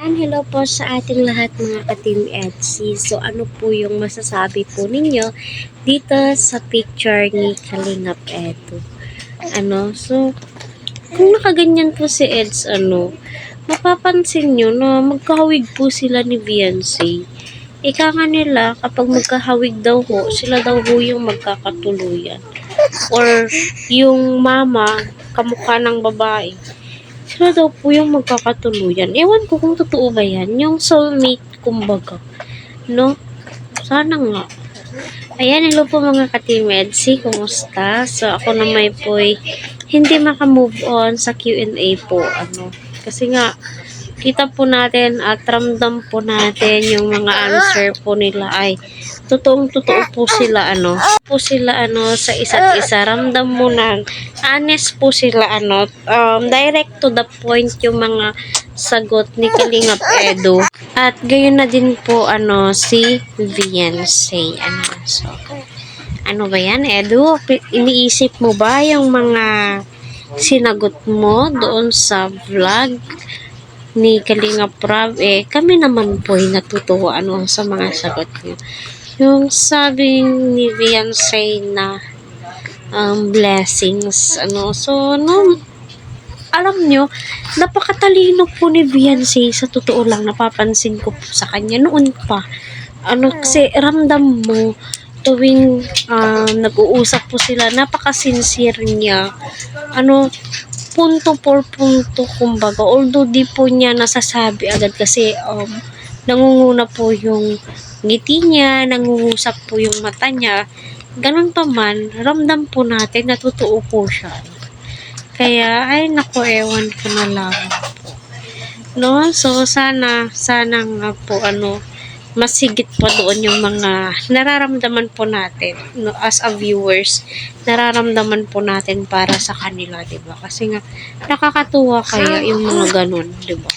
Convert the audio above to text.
Hello po sa ating lahat mga ka-Team Etsy. So ano po yung masasabi po ninyo dito sa picture ni Kalingap Edu? So kung nakaganyan po si Eds, mapapansin nyo na magkahawig po sila ni Beyonce. Ika nga nila, kapag magkahawig daw ho, sila daw ho yung magkakatuluyan. Or yung mama, kamukha ng babae, sila daw po yung magkakatuluyan. Ewan ko kung totoo ba yan. Yung soulmate, kumbaga. No? Sana nga. Ayan, hello po mga ka-Team Etsy. Kumusta? So, ako naman po hindi makamove on sa Q&A po. Kasi nga, kita po natin at ramdam po natin yung mga answer po nila ay totoong-totoo po sila sa isa't isa. Ramdam mo na honest po sila direct to the point yung mga sagot ni Kalingap Edu. At gayon na din po si Beyonce. So ano ba yan, Edu? Iniisip mo ba yung mga sinagot mo doon sa vlog ni Kalingap Rab? Kami naman po ay natutuwa sa mga sagot niyo. Yung sabi ni Beyonce na blessings, alam nyo, napakatalino po ni Beyonce, sa totoo lang, napapansin ko po sa kanya noon pa. Kasi ramdam mo, tuwing nag-uusap po sila, napaka-sincere niya. Punto por punto, kumbaga. Although di po niya nasasabi agad kasi nangunguna po yung ngiti niya, nangungusap po yung mata niya. Ganun pa man, ramdam po natin na totoo po siya. Kaya, ay naku, ewan ko na lang po. So, sana nga po, mas higit pa doon yung mga nararamdaman po natin, as a viewers, nararamdaman po natin para sa kanila, diba? Kasi nga, nakakatuwa kaya yung mga ganun, diba?